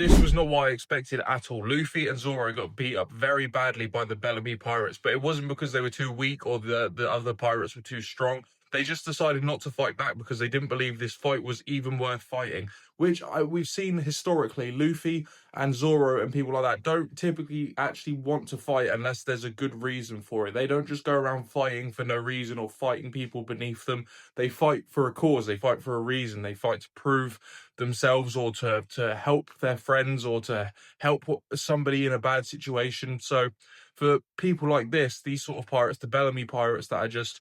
This was not what I expected at all. Luffy and Zoro got beat up very badly by the Bellamy pirates, but it wasn't because they were too weak or the other pirates were too strong. They just decided not to fight back because they didn't believe this fight was even worth fighting, which we've seen historically. Luffy and Zoro and people like that don't typically actually want to fight unless there's a good reason for it. They don't just go around fighting for no reason or fighting people beneath them. They fight for a cause, they fight for a reason, they fight to prove themselves or to help their friends or to help somebody in a bad situation. So for people like this, these sort of pirates, the Bellamy pirates that are just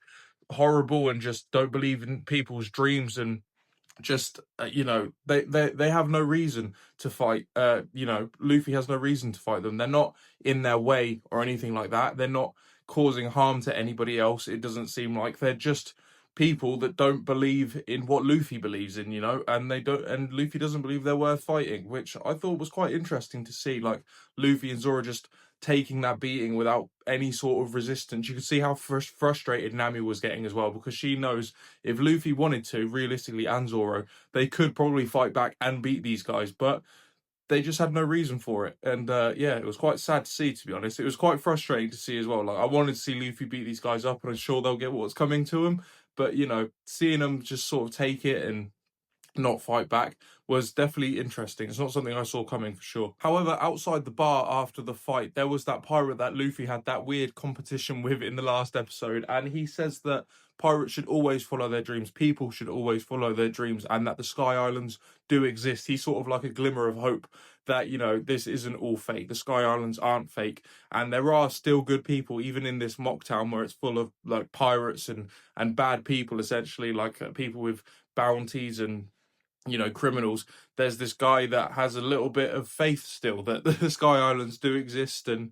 horrible and just don't believe in people's dreams and just they have no reason to fight. Luffy has no reason to fight them. They're not in their way or anything like that. They're not causing harm to anybody else. It doesn't seem like they're just people that don't believe in what Luffy believes in, and they don't, and Luffy doesn't believe they're worth fighting, which I thought was quite interesting to see. Like Luffy and Zoro just taking that beating without any sort of resistance. You could see how frustrated Nami was getting as well, because she knows if Luffy wanted to, realistically, and Zoro, they could probably fight back and beat these guys, but they just had no reason for it. And yeah, it was quite sad to see, to be honest. It was quite frustrating to see as well. Like, I wanted to see Luffy beat these guys up, and I'm sure they'll get what's coming to them. But, seeing them just sort of take it and not fight back was definitely interesting. It's not something I saw coming for sure. However, outside the bar after the fight, there was that pirate that Luffy had that weird competition with in the last episode, and he says that pirates should always follow their dreams, people should always follow their dreams, and that the Sky Islands do exist. He's sort of like a glimmer of hope that, this isn't all fake. The Sky Islands aren't fake, and there are still good people, even in this mock town where it's full of like pirates and bad people, essentially, like people with bounties and criminals. There's this guy that has a little bit of faith still that the Sky Islands do exist, and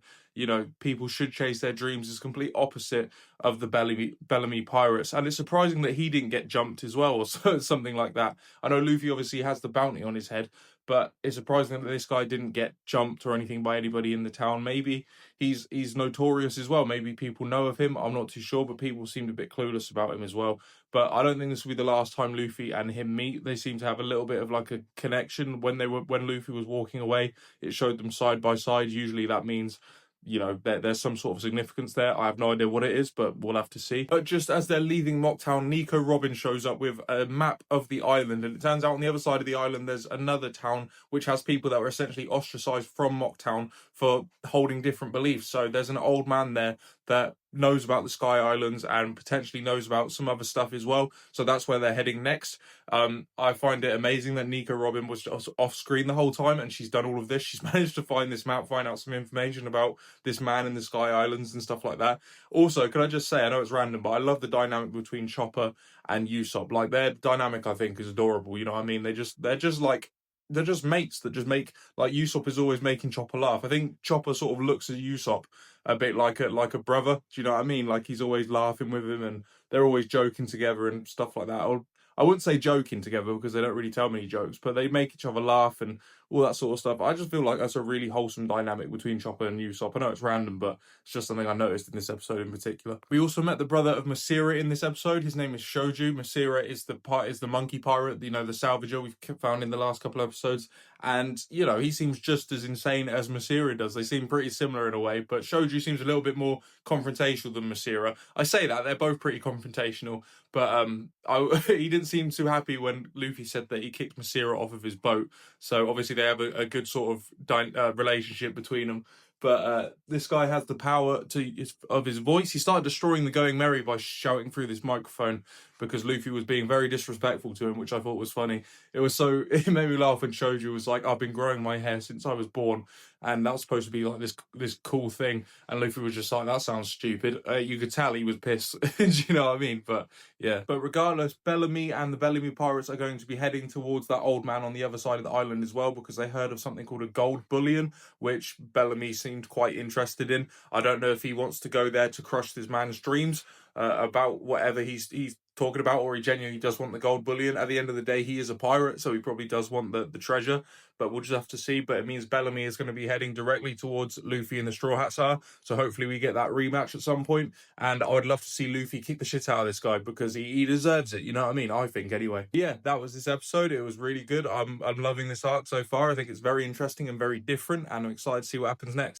people should chase their dreams. Is complete opposite of the Bellamy pirates, and it's surprising that he didn't get jumped as well, or something like that. I know Luffy obviously has the bounty on his head, but it's surprising that this guy didn't get jumped or anything by anybody in the town. Maybe he's notorious as well. Maybe people know of him. I'm not too sure, but people seemed a bit clueless about him as well. But I don't think this will be the last time Luffy and him meet. They seem to have a little bit of like a connection. When Luffy was walking away, it showed them side by side. Usually that means there's some sort of significance there. I have no idea what it is, but we'll have to see. But just as they're leaving Mocktown, Nico Robin shows up with a map of the island, and it turns out on the other side of the island there's another town which has people that were essentially ostracized from Mocktown for holding different beliefs. So there's an old man there that knows about the Sky Islands and potentially knows about some other stuff as well. So that's where they're heading next. I find it amazing that Nico Robin was just off screen the whole time, and she's done all of this. She's managed to find this map, find out some information about this man in the Sky Islands and stuff like that. Also, can I just say, I know it's random, but I love the dynamic between Chopper and Usopp. Like, their dynamic, I think, is adorable. You know what I mean? They're just mates that just make, like, Usopp is always making Chopper laugh. I think Chopper sort of looks at Usopp a bit like a brother. Do you know what I mean? Like, he's always laughing with him, and they're always joking together and stuff like that. Or I wouldn't say joking together because they don't really tell many jokes, but they make each other laugh and all that sort of stuff. I just feel like that's a really wholesome dynamic between Chopper and Usopp. I know it's random, but it's just something I noticed in this episode in particular. We also met the brother of Masira in this episode. His name is Shoju. Masira is the monkey pirate, the salvager we've found in the last couple of episodes. And, he seems just as insane as Masira does. They seem pretty similar in a way, but Shoju seems a little bit more confrontational than Masira. I say that, they're both pretty confrontational, but he didn't seem too happy when Luffy said that he kicked Masira off of his boat. So obviously they have a good sort of relationship between them. But this guy has the power of his voice. He started destroying the Going Merry by shouting through this microphone because Luffy was being very disrespectful to him, which I thought was funny. It made me laugh when Shoju was like, I've been growing my hair since I was born, and that was supposed to be like this cool thing. And Luffy was just like, that sounds stupid. You could tell he was pissed. Do you know what I mean? But yeah. But regardless, Bellamy and the Bellamy pirates are going to be heading towards that old man on the other side of the island as well, because they heard of something called a gold bullion, which Bellamy seemed quite interested in. I don't know if he wants to go there to crush this man's dreams, about whatever he's talking about, or he genuinely does want the gold bullion. At the end of the day, he is a pirate, so he probably does want the treasure, but we'll just have to see. But it means Bellamy is going to be heading directly towards Luffy and the Straw Hats are, so hopefully we get that rematch at some point. And I would love to see Luffy kick the shit out of this guy, because he deserves it, you know what I mean? I think, anyway. Yeah, that was this episode. It was really good. I'm loving this arc so far. I think it's very interesting and very different, and I'm excited to see what happens next.